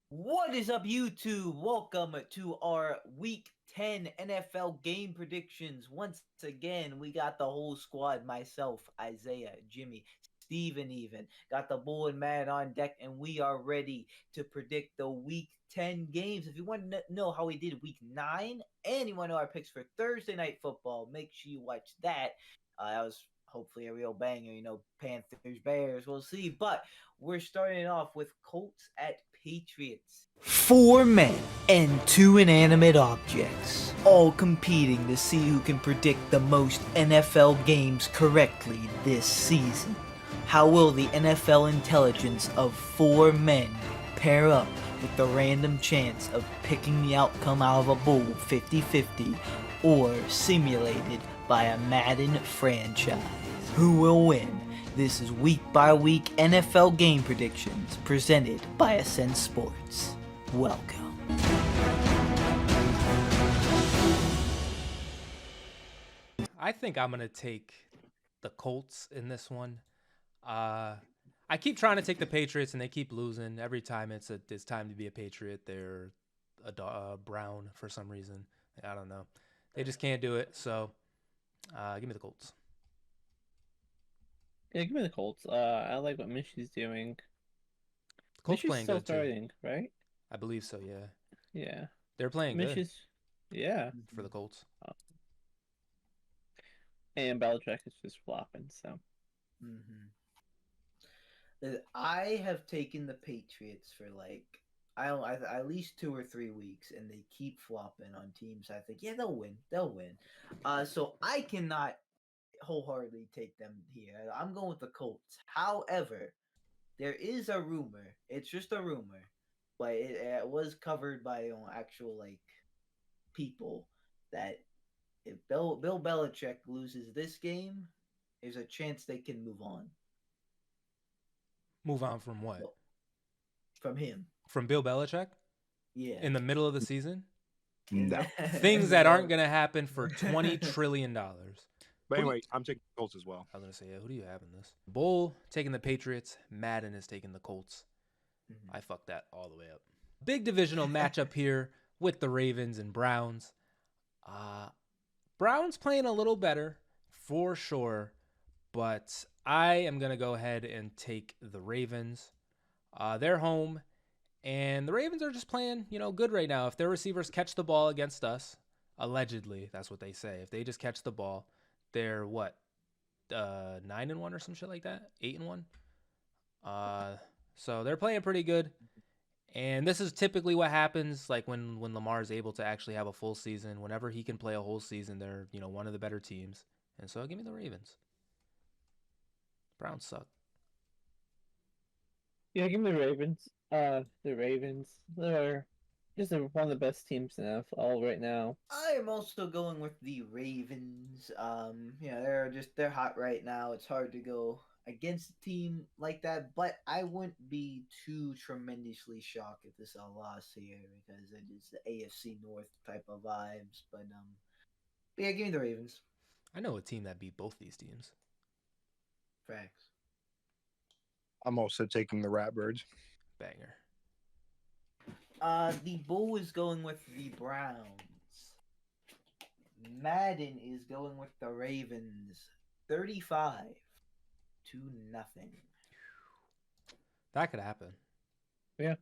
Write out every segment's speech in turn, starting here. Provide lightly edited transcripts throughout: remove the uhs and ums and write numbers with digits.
What is up, YouTube? Welcome to our Week 10 NFL game predictions. Once again, we got the whole squad myself, Isaiah, Jimmy, Steven, even. Got the bull and man on deck, and we are ready to predict the Week 10 games. If you want to know how we did Week 9 and you want to know our picks for Thursday Night Football, make sure you watch that. That was hopefully a real banger, Panthers, Bears, we'll see. But we're starting off with Colts at Patriots. Four men and two inanimate objects, all competing to see who can predict the most NFL games correctly this season. How will the NFL intelligence of four men pair up with the random chance of picking the outcome out of a bowl 50-50 or simulated by a Madden franchise? Who will win? This is week by week NFL game predictions presented by Ascent Sports. Welcome. I think I'm gonna take the Colts in this one. I keep trying to take the Patriots, and they keep losing every time. It's time to be a Patriot. They're a Brown for some reason. I don't know. They just can't do it. So, give me the Colts. Yeah, give me the Colts. I like what Michi's doing. The Colts Michi's playing still good too. starting, right? I believe so. Yeah. Yeah. They're playing good yeah. for the Colts. And Belichick is just flopping, so. I have taken the Patriots for at least 2 or 3 weeks, and they keep flopping on teams. I think they'll win. They'll win. So I cannot wholeheartedly take them here. I'm going with the Colts. However, there is a rumor. It's just a rumor, but it was covered by actual people that if Bill Belichick loses this game, there's a chance they can move on. Move on from what? From him. From Bill Belichick? Yeah. In the middle of the season? No. Things that aren't gonna happen for $20 trillion. But anyway, I'm taking the Colts as well. I was gonna say, who do you have in this? Bull taking the Patriots. Madden is taking the Colts. I fucked that all the way up. Big divisional matchup here with the Ravens and Browns. Browns playing a little better for sure, but I am gonna go ahead and take the Ravens. They're home, and the Ravens are just playing, good right now. If their receivers catch the ball against us, allegedly, that's what they say. If they just catch the ball, they're what, 9-1 or some shit like that, 8-1. So they're playing pretty good, and this is typically what happens. Like when Lamar is able to actually have a full season, whenever he can play a whole season, they're one of the better teams. And so give me the Ravens. Browns suck. Yeah, give me the Ravens. The Ravens. They're just one of the best teams in the NFL right now. I am also going with the Ravens. They're hot right now. It's hard to go against a team like that, but I wouldn't be too tremendously shocked if this is a loss here because it is the AFC North type of vibes. But yeah, give me the Ravens. I know a team that beat both these teams. Facts. I'm also taking the Ratbirds. Banger. The Bull is going with the Browns. Madden is going with the Ravens. 35-0. That could happen. Yeah.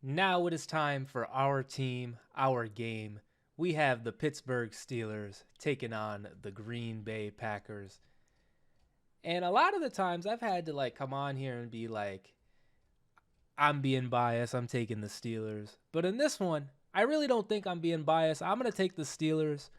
Now it is time for our team, our game. We have the Pittsburgh Steelers taking on the Green Bay Packers. And a lot of the times I've had to come on here and be like, I'm being biased. I'm taking the Steelers. But in this one, I really don't think I'm being biased. I'm going to take the Steelers.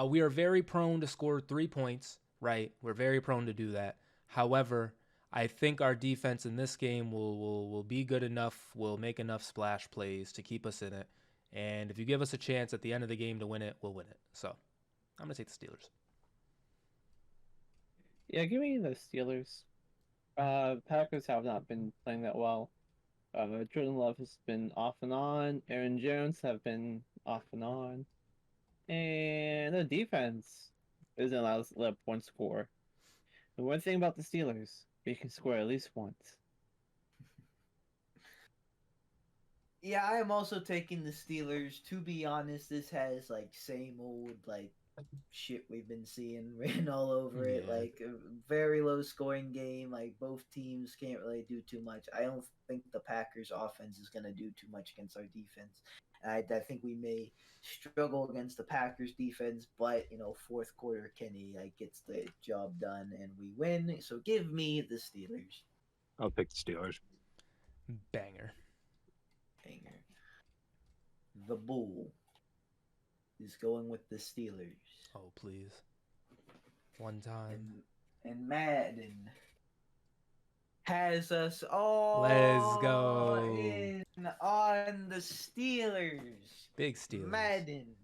We are very prone to score 3 points, right? We're very prone to do that. However, I think our defense in this game will be good enough, will make enough splash plays to keep us in it. And if you give us a chance at the end of the game to win it, we'll win it. So I'm going to take the Steelers. Yeah, give me the Steelers. Packers have not been playing that well. Jordan Love has been off and on. Aaron Jones have been off and on. And the defense isn't allowed to let one score. The one thing about the Steelers, they can score at least once. Yeah, I am also taking the Steelers. To be honest, this has like same old like shit we've been seeing written all over it. Yeah. Like a very low scoring game. Like both teams can't really do too much. I don't think the Packers offense is going to do too much against our defense. I think we may struggle against the Packers defense, but fourth quarter Kenny gets the job done and we win. So give me the Steelers. I'll pick the Steelers. Banger. Hanger. The Bull is going with the Steelers. Oh, please. One time. And Madden has us all Let's go. in on the Steelers. Big Steelers. Madden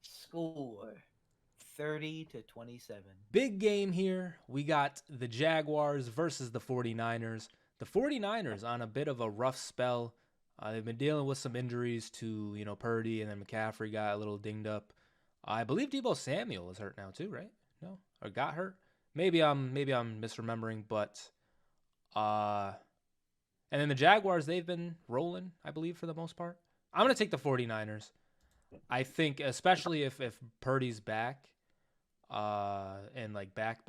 score 30-27. Big game here. We got the Jaguars versus the 49ers. The 49ers on a bit of a rough spell. They've been dealing with some injuries to, Purdy, and then McCaffrey got a little dinged up. I believe Deebo Samuel is hurt now too, right? No? Or got hurt? Maybe I'm misremembering, but and then the Jaguars, they've been rolling, I believe, for the most part. I'm going to take the 49ers. I think especially if Purdy's back, and like back,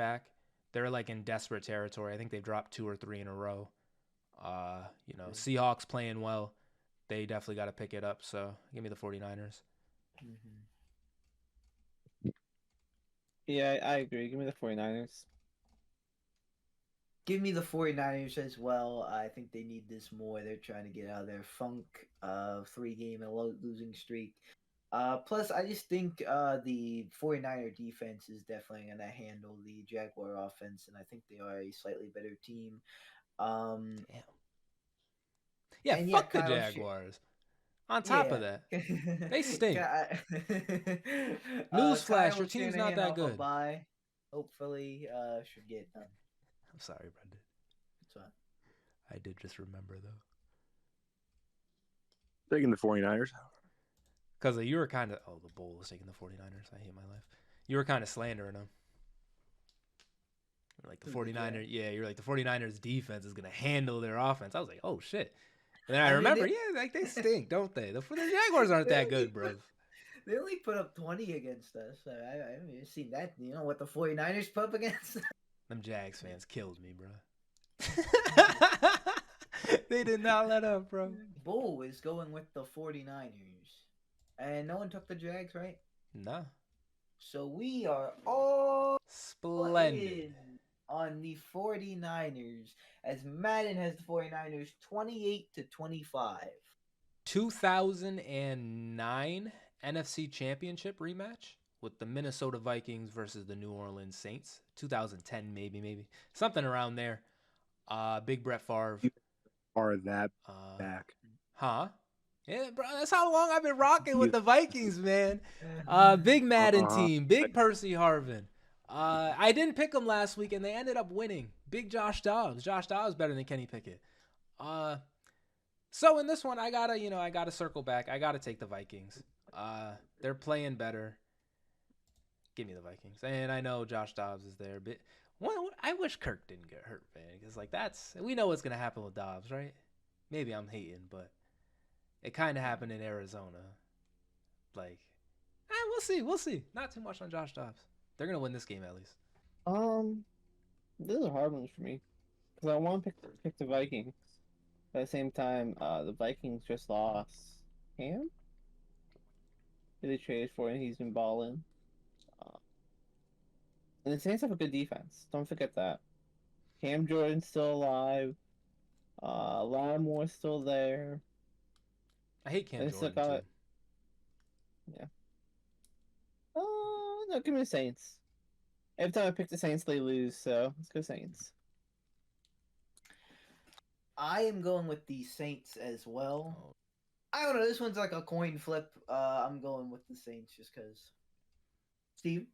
they're like in desperate territory. I think they've dropped 2 or 3 in a row. Seahawks playing well. They definitely got to pick it up. So give me the 49ers. Mm-hmm. Yeah, I agree. Give me the 49ers. Give me the 49ers as well. I think they need this more. They're trying to get out of their funk of 3-game losing streak. Plus, I just think the 49er defense is definitely going to handle the Jaguar offense, and I think they are a slightly better team. Damn. Yeah, and fuck the Kyle Jaguars. On top of that, they stink. Newsflash, Kyle your team's Shanahan not that off a good. bye. Hopefully, should get done. I'm sorry, Brendan. That's fine. I did just remember, though. Taking the 49ers. Because you were kind of... Oh, the Bull was taking the 49ers. I hate my life. You were kind of slandering them. You're like the 49ers... Yeah, you're like the 49ers defense is going to handle their offense. I was like, oh, shit. And then I remember, they stink, don't they? The Jaguars aren't that good, bro. They only put up 20 against us. I haven't seen that. You know what the 49ers put up against us? Them Jags fans killed me, bro. They did not let up, bro. Bull is going with the 49ers. And no one took the Jags, right? No. So we are all splendid on the 49ers as Madden has the 49ers 28-25. 2009 NFC Championship rematch with the Minnesota Vikings versus the New Orleans Saints. 2010 maybe. Something around there. Big Brett Favre. Are that back? Huh? Yeah, bro, that's how long I've been rocking with the Vikings, man. Big Madden team, big Percy Harvin. I didn't pick them last week, and they ended up winning. Big Josh Dobbs. Josh Dobbs better than Kenny Pickett. So in this one, I gotta circle back. I gotta take the Vikings. They're playing better. Give me the Vikings, and I know Josh Dobbs is there, but I wish Kirk didn't get hurt, man, because we know what's gonna happen with Dobbs, right? Maybe I'm hating, but. It kind of happened in Arizona. We'll see. Not too much on Josh Dobbs. They're going to win this game at least. Those are hard ones for me. Because I want to pick the Vikings. But at the same time, the Vikings just lost Cam? Who they traded for, and he's been balling. And the Saints have a good defense. Don't forget that. Cam Jordan's still alive. Lattimore's still there. I hate Cam Jordan, too. Yeah. No, give me the Saints. Every time I pick the Saints, they lose, so let's go Saints. I am going with the Saints as well. I don't know. This one's like a coin flip. I'm going with the Saints just because. Steve?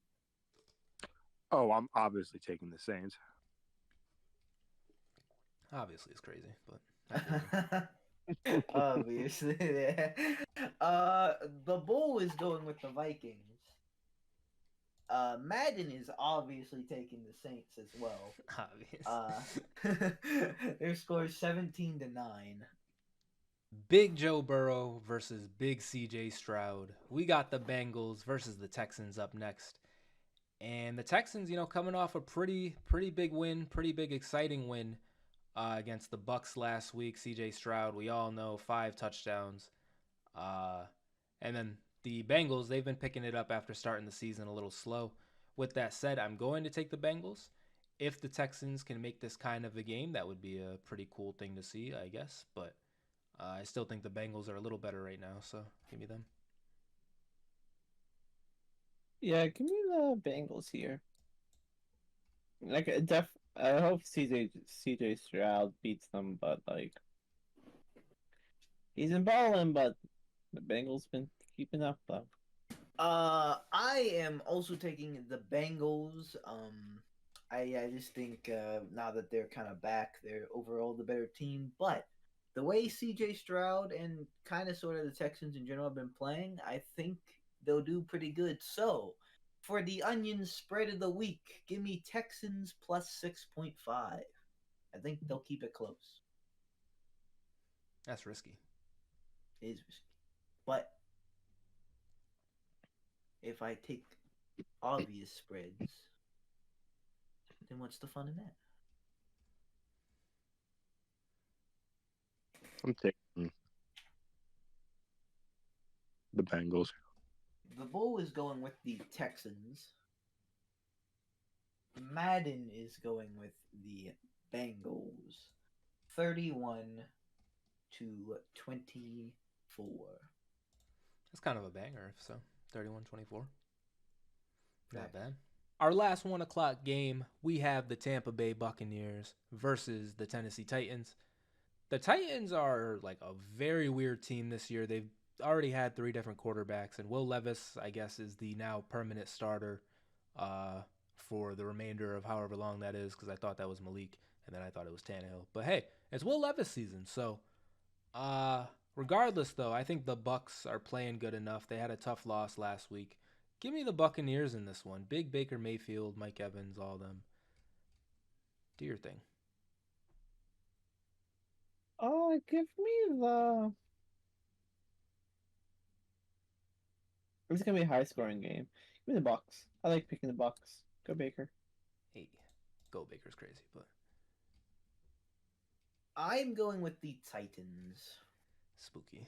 Oh, I'm obviously taking the Saints. Obviously, it's crazy, but... Obviously, yeah. The Bull is going with the Vikings. Madden is obviously taking the Saints as well. Obviously. Their score is 17-9. Big Joe Burrow versus Big CJ Stroud. We got the Bengals versus the Texans up next. And the Texans, coming off a pretty big win, pretty big exciting win against the Bucks last week. CJ Stroud, we all know, 5 touchdowns. Uh, and then the Bengals, they've been picking it up after starting the season a little slow. With that said, I'm going to take the Bengals. If the Texans can make this kind of a game, that would be a pretty cool thing to see, I guess. But I still think the Bengals are a little better right now, so give me them. Yeah, give me the Bengals here. Like, I hope CJ Stroud beats them, but like, he's in balling, but the Bengals been keeping up though. I am also taking the Bengals. I just think now that they're kind of back, they're overall the better team. But the way CJ Stroud and kind of sort of the Texans in general have been playing, I think they'll do pretty good. So for the onion spread of the week, give me Texans plus 6.5. I think they'll keep it close. That's risky. It is risky. But if I take obvious spreads, then what's the fun in that? I'm taking the Bengals. The Bull is going with the Texans. Madden is going with the Bengals. 31 to 24. That's kind of a banger, if so. 31-24. Not Facts. bad. Our last 1 o'clock game, we have the Tampa Bay Buccaneers versus the Tennessee Titans. The Titans are like a very weird team this year. They've already had 3 different quarterbacks, and Will Levis, I guess, is the now permanent starter for the remainder of however long that is, because I thought that was Malik, and then I thought it was Tannehill. But hey, it's Will Levis season, so regardless, though, I think the Bucs are playing good enough. They had a tough loss last week. Give me the Buccaneers in this one. Big Baker Mayfield, Mike Evans, all them. Do your thing. Give me the. It's gonna be a high scoring game. Give me the Bucks. I like picking the Bucks. Go Baker. Hey, go Baker's crazy, but I'm going with the Titans. spooky.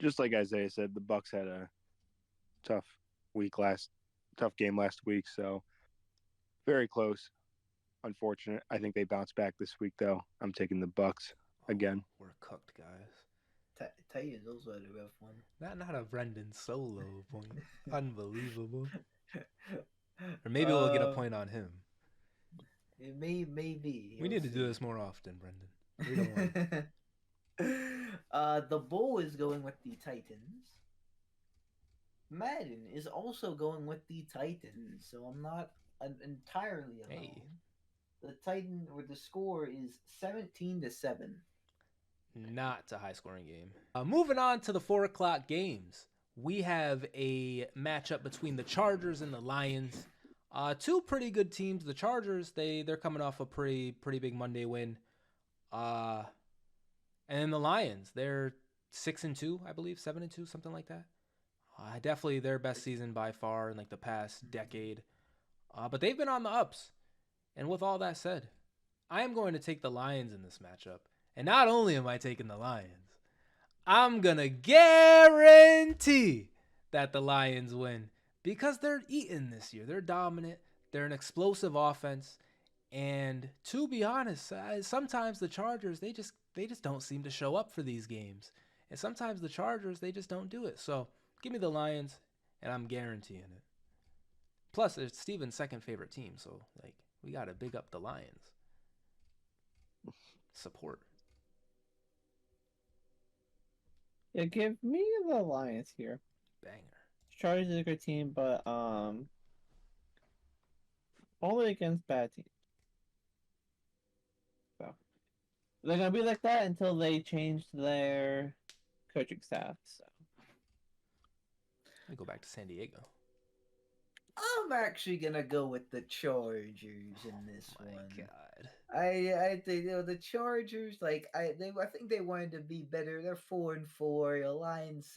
Just like Isaiah said, the Bucks had a tough tough game last week, so very close. Unfortunate. I think they bounce back this week, though. I'm taking the Bucks again. We're cooked, guys. Titans also had a rough one. Not a Brendan solo point. Unbelievable. Or maybe we'll get a point on him. It may be. We need to do this more often, Brendan. The Bull is going with the Titans. Madden is also going with the Titans, so I'm not entirely alone. Hey. The Titan, or the score is 17-7. Not a high-scoring game. Moving on to the 4 o'clock games. We have a matchup between the Chargers and the Lions. 2 pretty good teams. The Chargers, they're coming off a pretty big Monday win. And then the Lions, they're 6-2, I believe, 7-2, something like that. Definitely their best season by far in like the past decade. But they've been on the ups. And with all that said, I am going to take the Lions in this matchup. And not only am I taking the Lions, I'm going to guarantee that the Lions win because they're eating this year. They're dominant. They're an explosive offense. And to be honest, sometimes the Chargers, they just don't seem to show up for these games. And sometimes the Chargers, they just don't do it. So give me the Lions, and I'm guaranteeing it. Plus, it's Steven's second favorite team, so like we got to big up the Lions. Support. Yeah, give me the Lions here. Banger. Chargers is a good team, but only against bad teams. So they're gonna be like that until they change their coaching staff. So Let me go back to San Diego. I'm actually gonna go with the Chargers in this My one. God. I think the Chargers I think they wanted to be better. They're 4-4. The Lions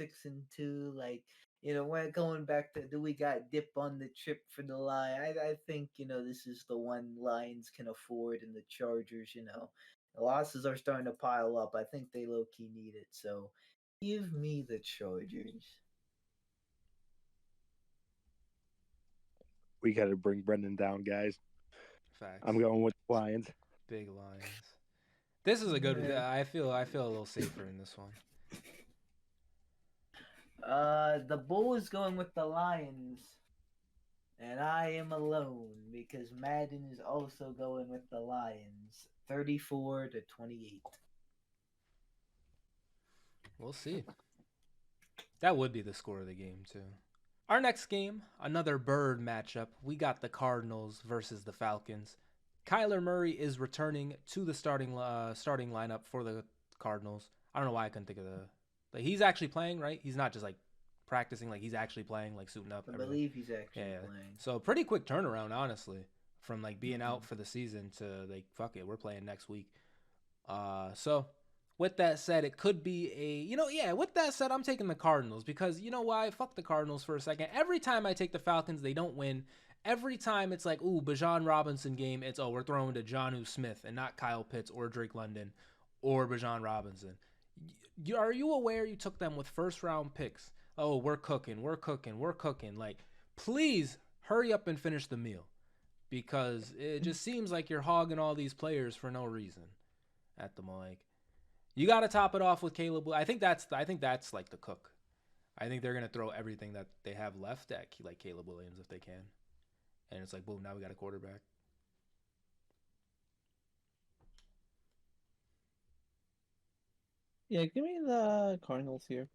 6-2. When going back to do we got dip on the trip for the line? I think this is the one Lions can afford, and the Chargers the losses are starting to pile up. I think they low key need it. So give me the Chargers. We got to bring Brendan down, guys. Facts. I'm going with the Lions. Big Lions. This is a good. Yeah. I feel a little safer in this one. The Bull is going with the Lions. And I am alone because Madden is also going with the Lions. 34-28. We'll see. That would be the score of the game too. Our next game, another bird matchup. We got the Cardinals versus the Falcons. Kyler Murray is returning to the starting lineup for the Cardinals. I don't know why I couldn't think of he's actually playing, right? He's not just like practicing, like he's actually playing, like suiting up. I Everything. believe he's actually playing. So pretty quick turnaround, honestly, from like being out for the season to like fuck it, we're playing next week. So with that said, it could be with that said, I'm taking the Cardinals because you know why? Fuck the Cardinals for a second. Every time I take the Falcons, they don't win. Every time it's like, ooh, Bijan Robinson game, it's, we're throwing to Jonnu Smith and not Kyle Pitts or Drake London or Bijan Robinson. Are you aware you took them with first round picks? Oh, we're cooking. Like, please hurry up and finish the meal because it just seems like you're hogging all these players for no reason at the moment. Like, you got to top it off with Caleb. I think that's like the cook. I think they're gonna throw everything that they have left at like Caleb Williams if they can, and it's like boom, now we got a quarterback. Yeah, give me the Cardinals here.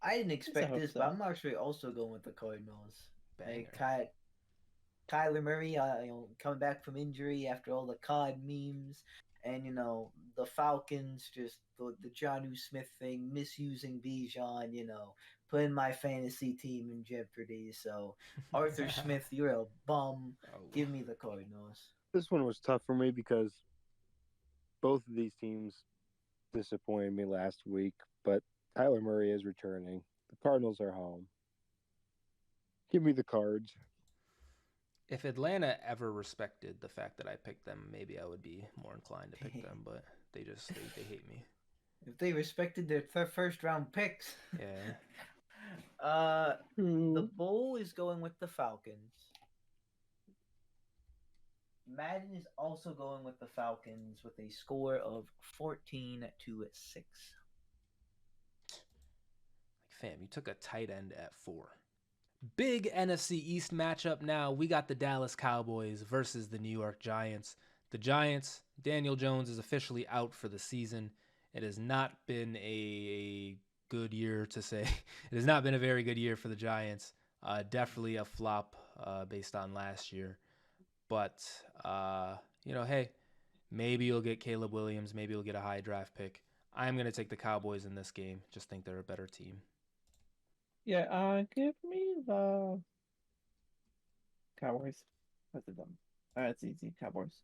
I didn't expect hope this, so. but I'm actually also going with the Cardinals. Banger. Kyler Murray, coming back from injury after all the COD memes, and the Falcons, just the Jonnu Smith thing, misusing Bijan, putting my fantasy team in jeopardy. So Arthur Smith, you're a bum. Oh. Give me the Cardinals. This one was tough for me because both of these teams disappointed me last week, but Tyler Murray is returning. The Cardinals are home. Give me the Cards. If Atlanta ever respected the fact that I picked them, maybe I would be more inclined to pick them, but they hate me. If they respected their first round picks. Yeah. The Bull is going with the Falcons. Madden is also going with the Falcons with a score of 14-6. Fam, you took a tight end at 4. Big NFC East matchup now. We got the Dallas Cowboys versus the New York Giants. The Giants, Daniel Jones is officially out for the season. It has not been a good year to say. It has not been a very good year for the Giants. Definitely a flop based on last year. But, hey, maybe you'll get Caleb Williams. Maybe you'll get a high draft pick. I'm going to take the Cowboys in this game. Just think they're a better team. Yeah, give me the Cowboys. That's them. That's easy. Cowboys.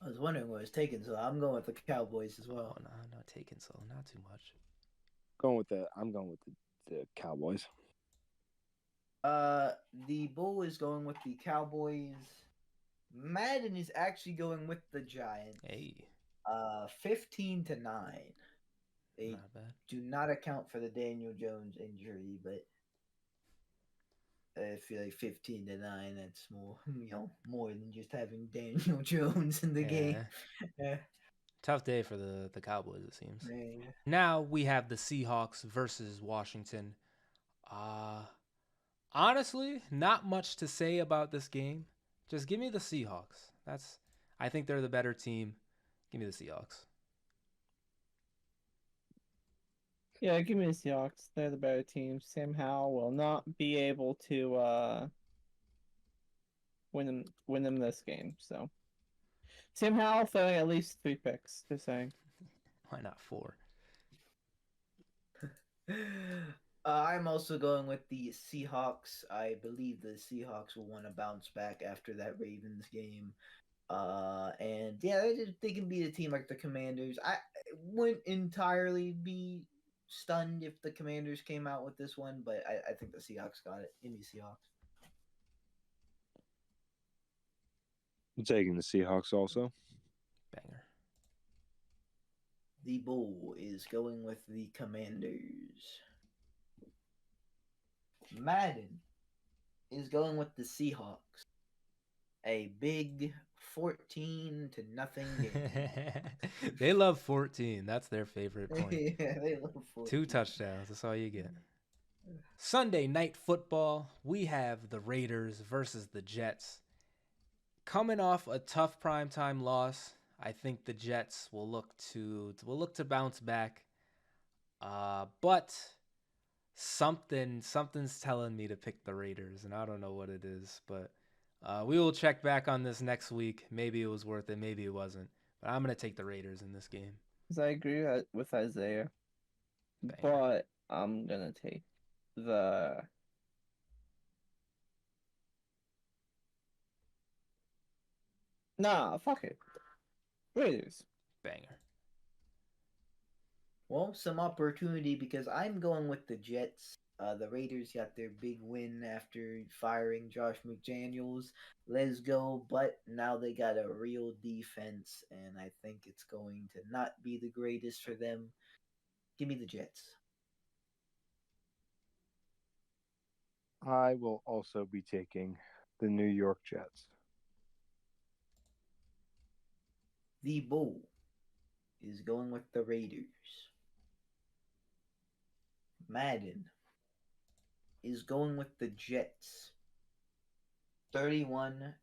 I was wondering what I was taking, so I'm going with the Cowboys as well. Oh, no, not taking so, not too much. I'm going with the Cowboys. The Bull is going with the Cowboys. Madden is actually going with the Giants. Hey. 15-9. They Not bad. do not account for the Daniel Jones injury, but I feel like 15-9. That's more than just having Daniel Jones in the game. Yeah. Tough day for the Cowboys, it seems. Yeah. Now we have the Seahawks versus Washington. Honestly, not much to say about this game. Just give me the Seahawks. I think they're the better team. Give me the Seahawks. Yeah, give me the Seahawks. They're the better team. Sam Howell will not be able to win them this game. So Sam Howell throwing at least 3 picks. Just saying. Why not 4? I'm also going with the Seahawks. I believe the Seahawks will want to bounce back after that Ravens game. And yeah, they can beat a team like the Commanders. I wouldn't entirely be stunned if the Commanders came out with this one, but I think the Seahawks got it. Give me Seahawks. I'm taking the Seahawks also. Banger. The Bull is going with the Commanders. Madden is going with the Seahawks. A big 14-0 game. They love 14. That's their favorite point. Yeah, they love 14. 2 touchdowns. That's all you get. Sunday night football. We have the Raiders versus the Jets. Coming off a tough primetime loss, I think the Jets will look to bounce back. But something's telling me to pick the Raiders, and I don't know what it is, but we will check back on this next week. Maybe it was worth it, maybe it wasn't. But I'm going to take the Raiders in this game. Because I agree with Isaiah. Banger. But I'm going to take the... Nah, fuck it. Raiders. Banger. Well, some opportunity because I'm going with the Jets. The Raiders got their big win after firing Josh McDaniels. Let's go. But now they got a real defense, and I think it's going to not be the greatest for them. Give me the Jets. I will also be taking the New York Jets. The Bull is going with the Raiders. Madden is going with the Jets. 31-28.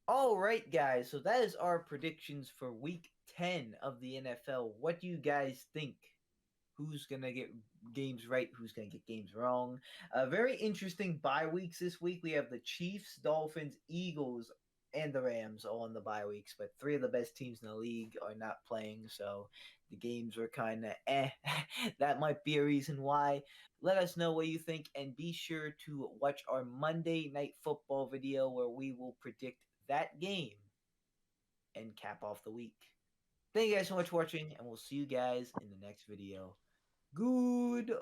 All right, guys. So that is our predictions for Week 10 of the NFL. What do you guys think? Who's going to get games right? Who's going to get games wrong? Very interesting bye weeks this week. We have the Chiefs, Dolphins, Eagles, and the Rams all in the bye weeks, but 3 of the best teams in the league are not playing, so the games are kind of That might be a reason why. Let us know what you think, and be sure to watch our Monday Night Football video where we will predict that game and cap off the week. Thank you guys so much for watching, and we'll see you guys in the next video. Goodbye.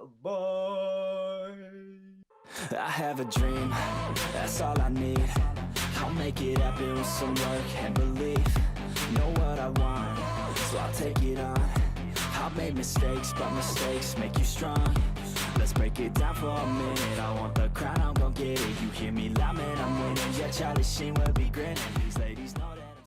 I have a dream, that's all I need. I'll make it happen with some work and belief. Know what I want, so I'll take it on. I've made mistakes, but mistakes make you strong. Let's break it down for a minute. I want the crown, I'm gon' get it. You hear me loud, man, I'm winning. Yeah, Charlie Sheen will be grinning. These ladies know